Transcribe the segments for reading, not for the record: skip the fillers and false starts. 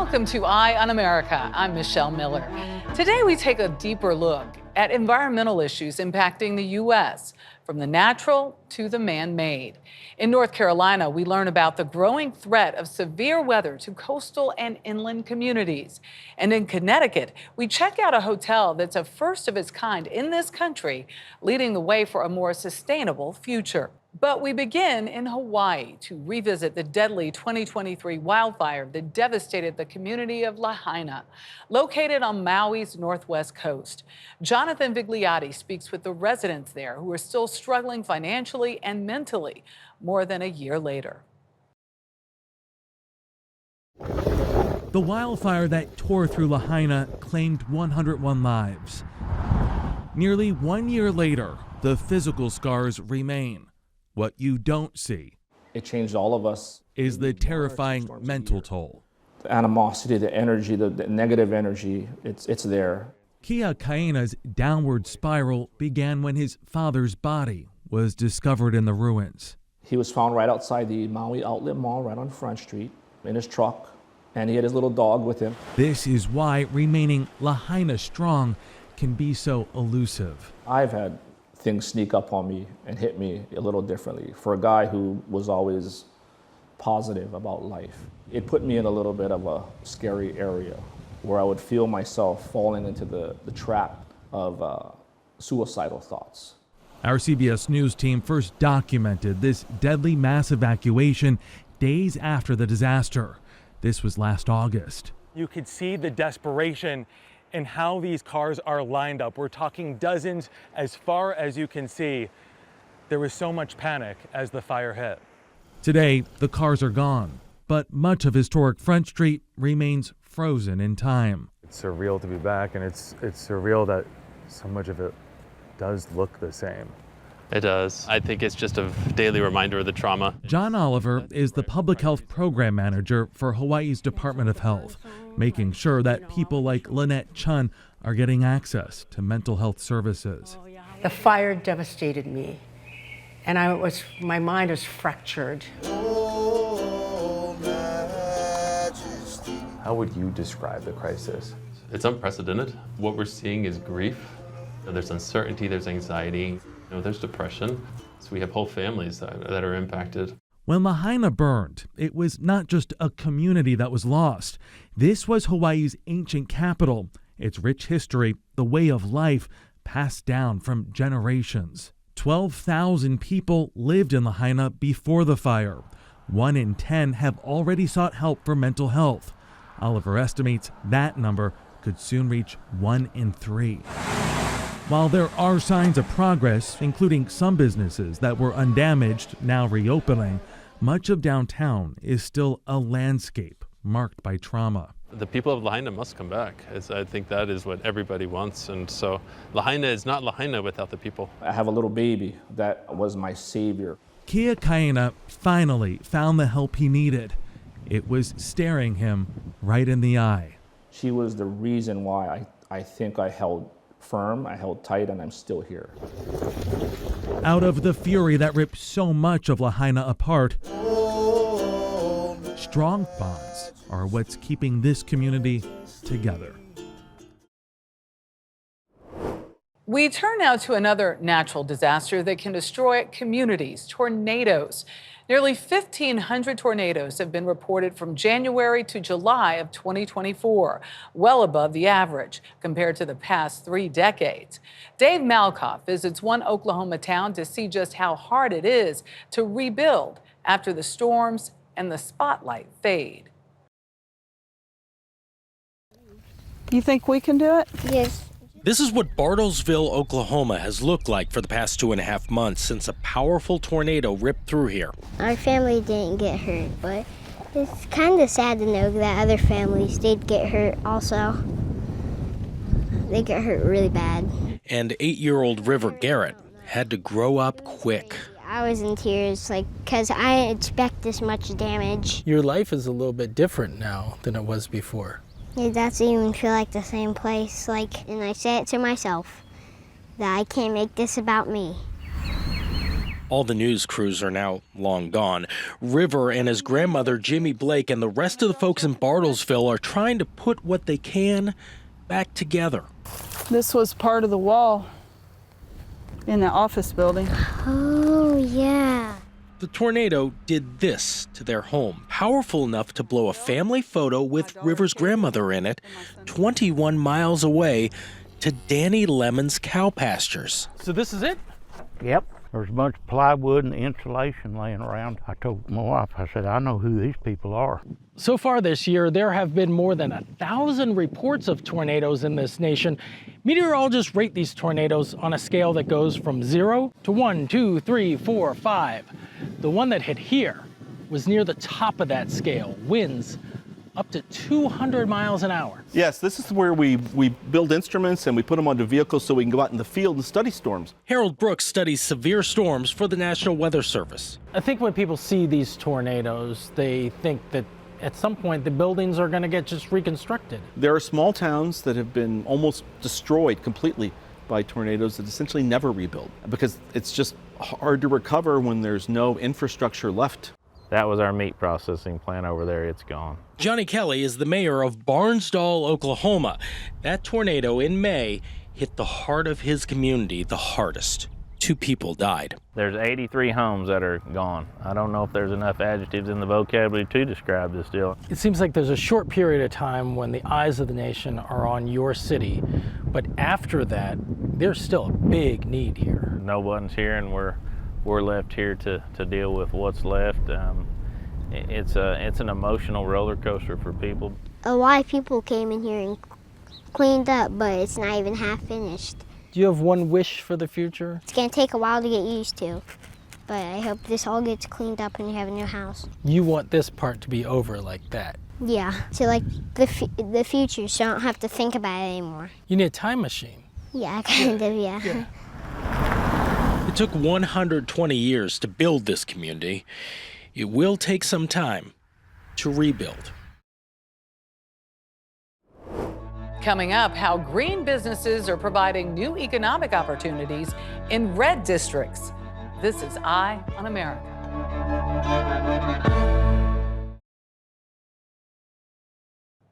Welcome to Eye on America. I'm Michelle Miller. Today we take a deeper look at environmental issues impacting the U.S., from the natural to the man-made. In North Carolina, we learn about the growing threat of severe weather to coastal and inland communities. And in Connecticut, we check out a hotel that's a first of its kind in this country, leading the way for a more sustainable future. But we begin in Hawaii to revisit the deadly 2023 wildfire that devastated the community of Lahaina, located on Maui's northwest coast. Jonathan Vigliotti speaks with the residents there who are still struggling financially and mentally more than a year later. The wildfire that tore through Lahaina claimed 101 lives. Nearly 1 year later, the physical scars remain. What you don't see, it changed all of us, is the terrifying mental toll. The animosity, the energy, the negative energy, it's there. Kia Kaina's downward spiral began when his father's body was discovered in the ruins. He was found right outside the Maui Outlet Mall, right on Front Street, in his truck, and he had his little dog with him. This is why remaining Lahaina strong can be so elusive. I've had things sneak up on me and hit me a little differently. For a guy who was always positive about life, it put me in a little bit of a scary area where I would feel myself falling into the trap of suicidal thoughts. Our CBS News team first documented this deadly mass evacuation days after the disaster. This was last August. You could see the desperation in how these cars are lined up. We're talking dozens as far as you can see. There was so much panic as the fire hit. Today, the cars are gone, but much of historic Front Street remains frozen in time. It's surreal to be back, and it's surreal that so much of it does look the same. It does. I think it's just a daily reminder of the trauma. John Oliver is the public health program manager for Hawaii's Department of Health, making sure that people like Lynette Chun are getting access to mental health services. The fire devastated me, and my mind was fractured. How would you describe the crisis? It's unprecedented. What we're seeing is grief. There's uncertainty, there's anxiety, there's depression. So we have whole families that are impacted. When Lahaina burned, it was not just a community that was lost. This was Hawaii's ancient capital, its rich history, the way of life passed down from generations. 12,000 people lived in Lahaina before the fire. 1 in 10 have already sought help for mental health. Oliver estimates that number could soon reach 1 in 3. While there are signs of progress, including some businesses that were undamaged now reopening, much of downtown is still a landscape marked by trauma. The people of Lahaina must come back. I think that is what everybody wants. And so Lahaina is not Lahaina without the people. I have a little baby that was my savior. Kia Kaina finally found the help he needed. It was staring him right in the eye. She was the reason why I think I held firm, I held tight, and I'm still here. Out of the fury that ripped so much of Lahaina apart, strong bonds are what's keeping this community together. We turn now to another natural disaster that can destroy communities: tornadoes. Nearly 1,500 tornadoes have been reported from January to July of 2024, well above the average compared to the past 3 decades. Dave Malkoff visits one Oklahoma town to see just how hard it is to rebuild after the storms and the spotlight fade. You think we can do it? Yes. This is what Bartlesville, Oklahoma has looked like for the past 2.5 months since a powerful tornado ripped through here. Our family didn't get hurt, but it's kind of sad to know that other families did get hurt also. They got hurt really bad. And 8-year-old River Garrett had to grow up quick. I was in tears, because I didn't expect this much damage. Your life is a little bit different now than it was before. It doesn't even feel like the same place, and I say it to myself, that I can't make this about me. All the news crews are now long gone. River and his grandmother, Jimmy Blake, and the rest of the folks in Bartlesville are trying to put what they can back together. This was part of the wall in the office building. Oh, yeah. The tornado did this to their home, powerful enough to blow a family photo with River's grandmother in it, 21 miles away to Danny Lemon's cow pastures. So this is it? Yep. There's a bunch of plywood and insulation laying around. I told my wife, I said, I know who these people are. So far this year, there have been more than 1,000 reports of tornadoes in this nation. Meteorologists rate these tornadoes on a scale that goes from 0 to 1, 2, 3, 4, 5. The one that hit here was near the top of that scale, winds up to 200 miles an hour. Yes, this is where we build instruments and we put them onto vehicles so we can go out in the field and study storms. Harold Brooks studies severe storms for the National Weather Service. I think when people see these tornadoes, they think that at some point the buildings are going to get just reconstructed. There are small towns that have been almost destroyed completely by tornadoes that essentially never rebuild because it's just hard to recover when there's no infrastructure left. That was our meat processing plant over there. It's gone. Johnny Kelly is the mayor of Barnsdall, Oklahoma. That tornado in May hit the heart of his community the hardest. 2 people died. There's 83 homes that are gone. I don't know if there's enough adjectives in the vocabulary to describe this deal. It seems like there's a short period of time when the eyes of the nation are on your city, but after that, there's still a big need here. No one's here, and we're left here to deal with what's left. It's an emotional roller coaster for people. A lot of people came in here and cleaned up, but it's not even half finished. Do you have one wish for the future? It's gonna take a while to get used to, but I hope this all gets cleaned up and you have a new house. You want this part to be over like that? Yeah, so like the future, so I don't have to think about it anymore. You need a time machine. Yeah, kind of, yeah. It took 120 years to build this community. It will take some time to rebuild. Coming up, how green businesses are providing new economic opportunities in red districts. This is Eye on America.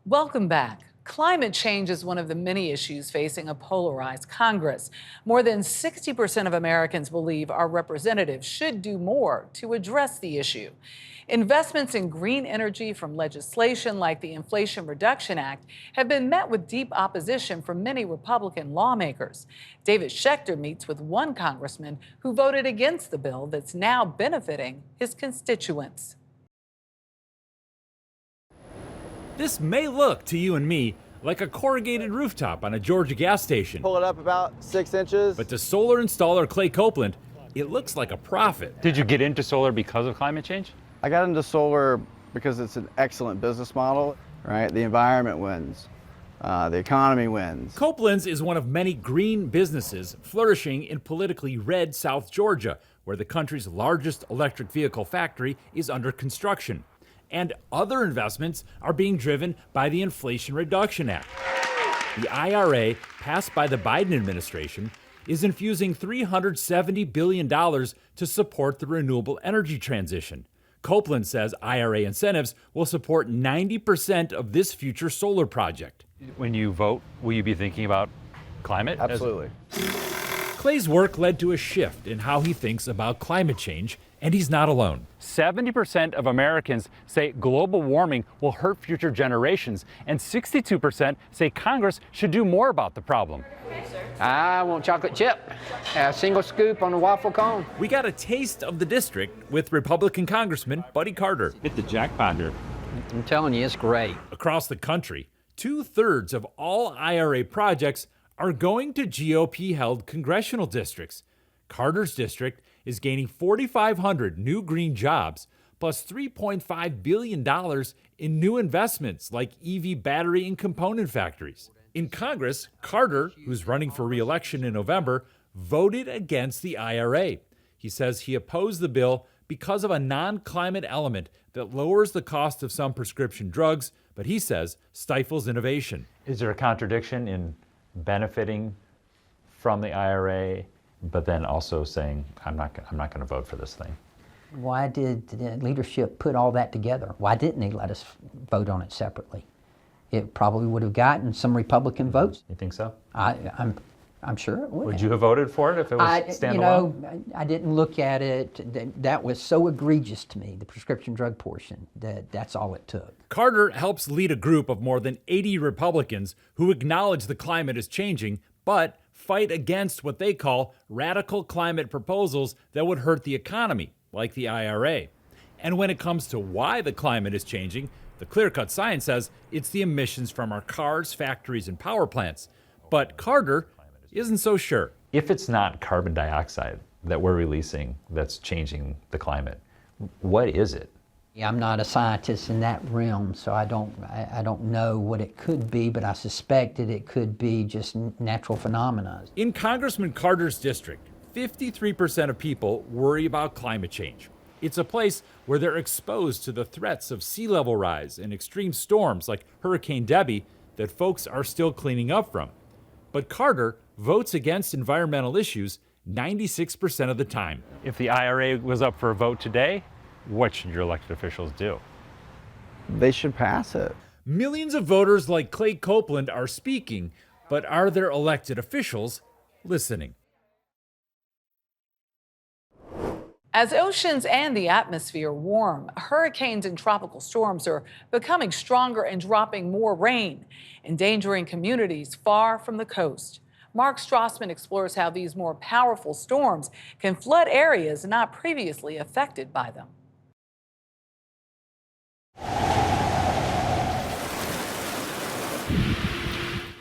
Welcome back. Climate change is one of the many issues facing a polarized Congress. More than 60% of Americans believe our representatives should do more to address the issue. Investments in green energy from legislation like the Inflation Reduction Act have been met with deep opposition from many Republican lawmakers. David Schechter meets with one congressman who voted against the bill that's now benefiting his constituents. This may look to you and me like a corrugated rooftop on a Georgia gas station. Pull it up about 6 inches. But to solar installer Clay Copeland, it looks like a profit. Did you get into solar because of climate change? I got into solar because it's an excellent business model, right? The environment wins. The economy wins. Copeland's is one of many green businesses flourishing in politically red South Georgia, where the country's largest electric vehicle factory is under construction. And other investments are being driven by the Inflation Reduction Act. The IRA, passed by the Biden administration, is infusing $370 billion to support the renewable energy transition. Copeland says IRA incentives will support 90% of this future solar project. When you vote, will you be thinking about climate? Absolutely. Clay's work led to a shift in how he thinks about climate change, and he's not alone. 70% of Americans say global warming will hurt future generations, and 62% say Congress should do more about the problem. I want chocolate chip, a single scoop on a waffle cone. We got a taste of the district with Republican Congressman Buddy Carter. Hit the jackpot here. I'm telling you, it's great. Across the country, 2/3 of all IRA projects are going to GOP-held congressional districts. Carter's district is gaining 4,500 new green jobs, plus $3.5 billion in new investments like EV battery and component factories. In Congress, Carter, who's running for re-election in November, voted against the IRA. He says he opposed the bill because of a non-climate element that lowers the cost of some prescription drugs, but he says stifles innovation. Is there a contradiction in benefiting from the IRA but then also saying, I'm not going to vote for this thing. Why did the leadership put all that together? Why didn't they let us vote on it separately? It probably would have gotten some Republican votes. You think so? I'm sure it would. Would you have voted for it if it was standalone? You know, I didn't look at it. That was so egregious to me, the prescription drug portion, that's all it took. Carter helps lead a group of more than 80 Republicans who acknowledge the climate is changing, but fight against what they call radical climate proposals that would hurt the economy, like the IRA. And when it comes to why the climate is changing, the clear-cut science says it's the emissions from our cars, factories, and power plants. But Carter isn't so sure. If it's not carbon dioxide that we're releasing that's changing the climate, what is it? I'm not a scientist in that realm, so I don't know what it could be, but I suspect that it could be just natural phenomena. In Congressman Carter's district, 53% of people worry about climate change. It's a place where they're exposed to the threats of sea level rise and extreme storms like Hurricane Debbie that folks are still cleaning up from. But Carter votes against environmental issues 96% of the time. If the IRA was up for a vote today, what should your elected officials do? They should pass it. Millions of voters like Clay Copeland are speaking, but are their elected officials listening? As oceans and the atmosphere warm, hurricanes and tropical storms are becoming stronger and dropping more rain, endangering communities far from the coast. Mark Strassman explores how these more powerful storms can flood areas not previously affected by them.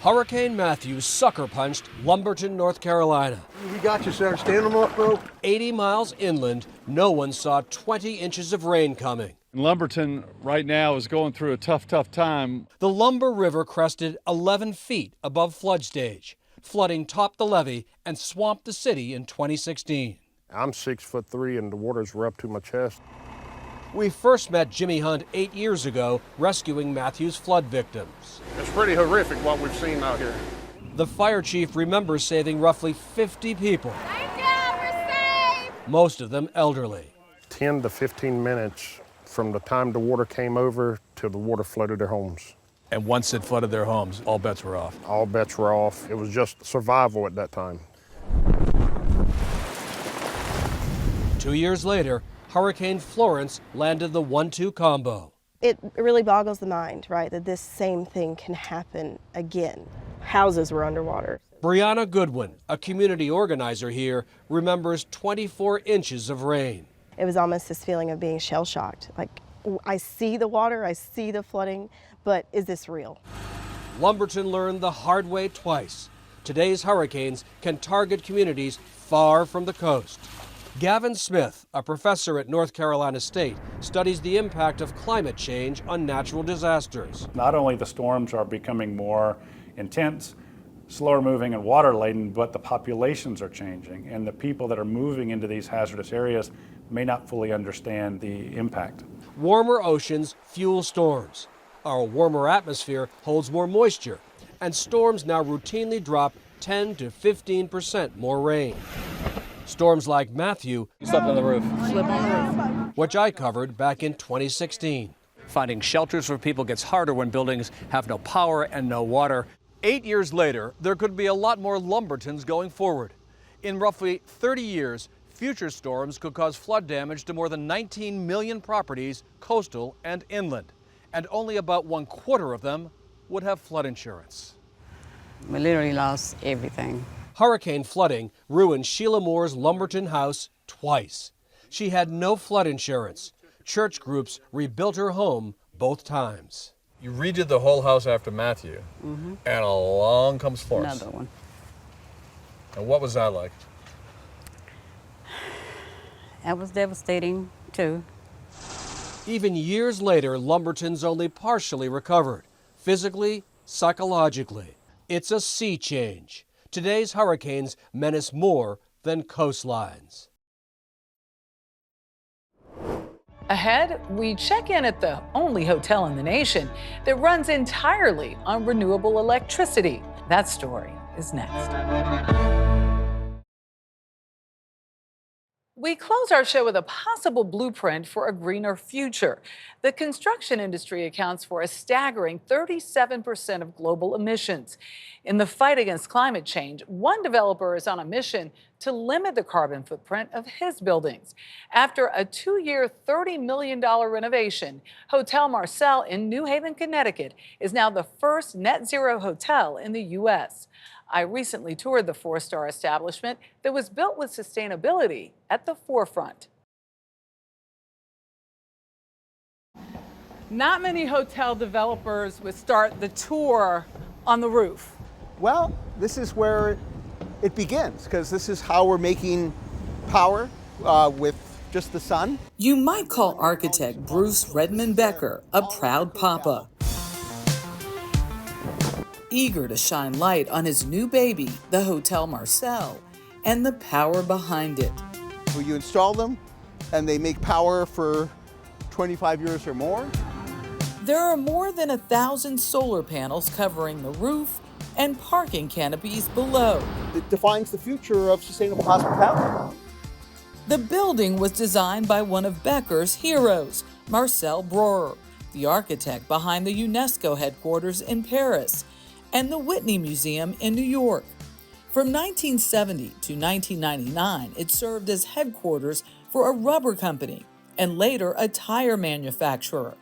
Hurricane Matthew sucker punched Lumberton, North Carolina. We got you, sir. Stand them up, bro. 80 miles inland, no one saw 20 inches of rain coming. Lumberton right now is going through a tough time. The Lumber River crested 11 feet above flood stage. Flooding topped the levee and swamped the city in 2016. I'm 6'3" and the waters were up to my chest. We first met Jimmy Hunt 8 years ago, rescuing Matthew's flood victims. It's pretty horrific what we've seen out here. The fire chief remembers saving roughly 50 people. Thank you, we're safe! Most of them elderly. 10 to 15 minutes from the time the water came over till the water flooded their homes. And once it flooded their homes, all bets were off. All bets were off. It was just survival at that time. 2 years later, Hurricane Florence landed the 1-2 combo. It really boggles the mind, right, that this same thing can happen again. Houses were underwater. Brianna Goodwin, a community organizer here, remembers 24 inches of rain. It was almost this feeling of being shell-shocked. Like, I see the water, I see the flooding, but is this real? Lumberton learned the hard way twice. Today's hurricanes can target communities far from the coast. Gavin Smith, a professor at North Carolina State, studies the impact of climate change on natural disasters. Not only the storms are becoming more intense, slower moving and water laden, but the populations are changing, and the people that are moving into these hazardous areas may not fully understand the impact. Warmer oceans fuel storms. Our warmer atmosphere holds more moisture, and storms now routinely drop 10 to 15% more rain. Storms like Matthew, slept on the roof. Slept on the roof. Which I covered back in 2016. Finding shelters for people gets harder when buildings have no power and no water. 8 years later, there could be a lot more Lumbertons going forward. In roughly 30 years, future storms could cause flood damage to more than 19 million properties, coastal and inland. And only about 1/4 of them would have flood insurance. We literally lost everything. Hurricane flooding ruined Sheila Moore's Lumberton house twice. She had no flood insurance. Church groups rebuilt her home both times. You redid the whole house after Matthew, and along comes Florence. Another one. And what was that like? That was devastating, too. Even years later, Lumberton's only partially recovered, physically, psychologically. It's a sea change. Today's hurricanes menace more than coastlines. Ahead, we check in at the only hotel in the nation that runs entirely on renewable electricity. That story is next. We close our show with a possible blueprint for a greener future. The construction industry accounts for a staggering 37% of global emissions. In the fight against climate change, one developer is on a mission to limit the carbon footprint of his buildings. After a 2-year, $30 million renovation, Hotel Marcel in New Haven, Connecticut is now the first net zero hotel in the U.S. I recently toured the 4-star establishment that was built with sustainability at the forefront. Not many hotel developers would start the tour on the roof. Well, this is where it begins, because this is how we're making power with just the sun. You might call architect Bruce Redmond Becker a proud papa, eager to shine light on his new baby, the Hotel Marcel, and the power behind it. Well, you install them, and they make power for 25 years or more. There are more than 1,000 solar panels covering the roof and parking canopies below. It defines the future of sustainable hospitality. The building was designed by one of Becker's heroes, Marcel Breuer, the architect behind the UNESCO headquarters in Paris and the Whitney Museum in New York. From 1970 to 1999, it served as headquarters for a rubber company and later a tire manufacturer,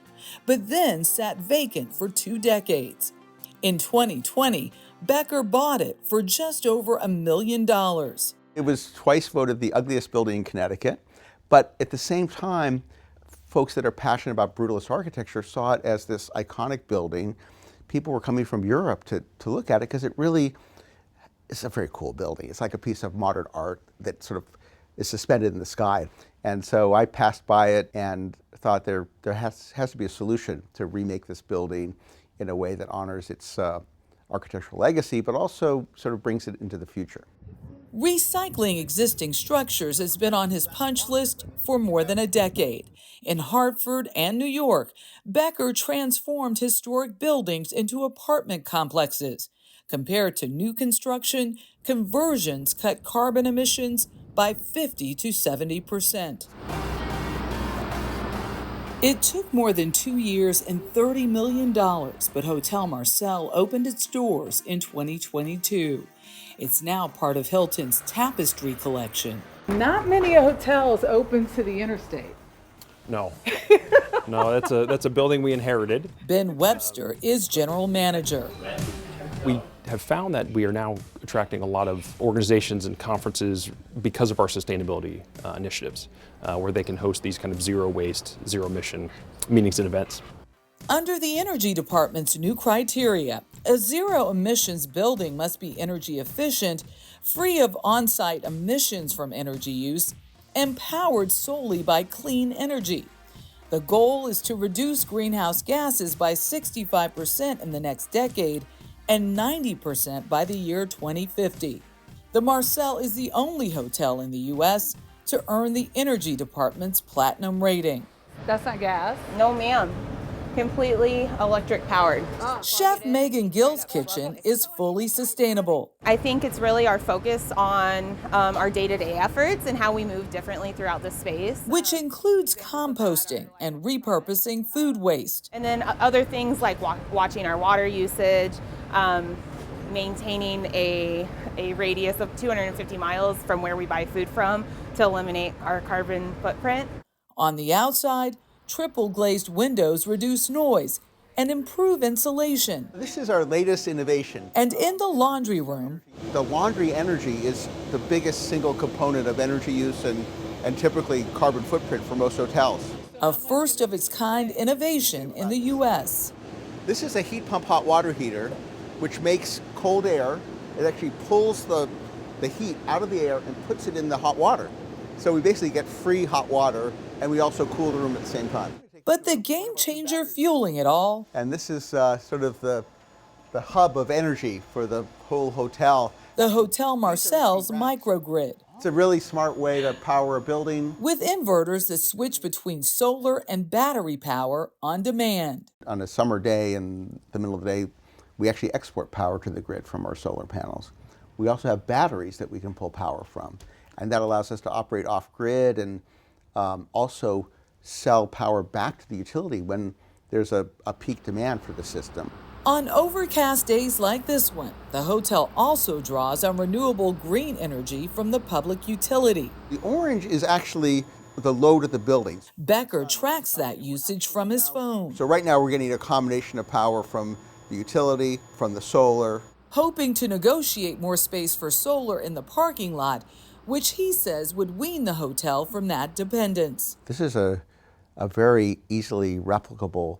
but then sat vacant for 2 decades. In 2020, Becker bought it for just over $1 million. It was twice voted the ugliest building in Connecticut, but at the same time, folks that are passionate about brutalist architecture saw it as this iconic building. People were coming from Europe to look at it because it really is a very cool building. It's like a piece of modern art that sort of is suspended in the sky. And so I passed by it and thought there has to be a solution to remake this building in a way that honors its architectural legacy, but also sort of brings it into the future. Recycling existing structures has been on his punch list for more than a decade. In Hartford and New York, Becker transformed historic buildings into apartment complexes. Compared to new construction, conversions cut carbon emissions by 50 to 70%. It took more than 2 years and $30 million, but Hotel Marcel opened its doors in 2022. It's now part of Hilton's Tapestry collection. Not many hotels open to the interstate. No. No, that's a building we inherited. Ben Webster is general manager. We have found that we are now attracting a lot of organizations and conferences because of our sustainability initiatives, where they can host these kind of zero waste, zero emission meetings and events. Under the Energy Department's new criteria, a zero emissions building must be energy efficient, free of on-site emissions from energy use, and powered solely by clean energy. The goal is to reduce greenhouse gases by 65% in the next decade and 90% by the year 2050. The Marcel is the only hotel in the U.S. to earn the Energy Department's Platinum rating. That's not gas? No, ma'am. Completely electric powered. Chef Megan Gill's kitchen is fully sustainable. I think it's really our focus on our day-to-day efforts and how we move differently throughout the space. Which includes composting and repurposing food waste. And then other things like watching our water usage, maintaining a radius of 250 miles from where we buy food from to eliminate our carbon footprint. On the outside, triple glazed windows reduce noise and improve insulation. This is our latest innovation. And in the laundry room, the laundry energy is the biggest single component of energy use and typically carbon footprint for most hotels. A first of its kind innovation in the U.S. This is a heat pump hot water heater, which makes cold air. It actually pulls the heat out of the air and puts it in the hot water. So we basically get free hot water, and we also cool the room at the same time. But the game changer fueling it all. And this is sort of the hub of energy for the whole hotel. The Hotel Marcel's microgrid. It's a really smart way to power a building. With inverters that switch between solar and battery power on demand. On a summer day in the middle of the day, we actually export power to the grid from our solar panels. We also have batteries that we can pull power from. And that allows us to operate off-grid and also sell power back to the utility when there's a peak demand for the system. On overcast days like this one, the hotel also draws on renewable green energy from the public utility. The orange is actually the load of the buildings. Becker tracks that usage from his phone. So right now we're getting a combination of power from the utility, from the solar. Hoping to negotiate more space for solar in the parking lot, which he says would wean the hotel from that dependence. This is a very easily replicable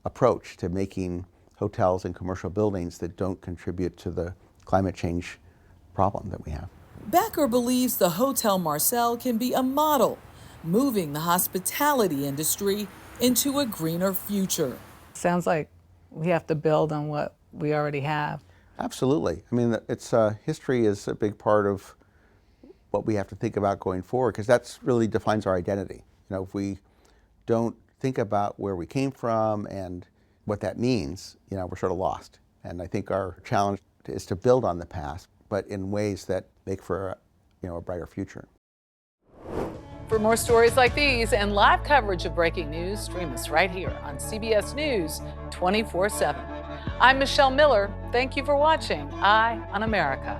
approach to making hotels and commercial buildings that don't contribute to the climate change problem that we have. Becker believes the Hotel Marcel can be a model, moving the hospitality industry into a greener future. Sounds like we have to build on what we already have. Absolutely. I mean, history is a big part of what we have to think about going forward, because that's really defines our identity. You know, if we don't think about where we came from and what that means, you know, we're sort of lost. And I think our challenge is to build on the past, but in ways that make for a brighter future. For more stories like these and live coverage of breaking news, stream us right here on CBS News 24/7. I'm Marcel Miller. Thank you for watching Eye on America.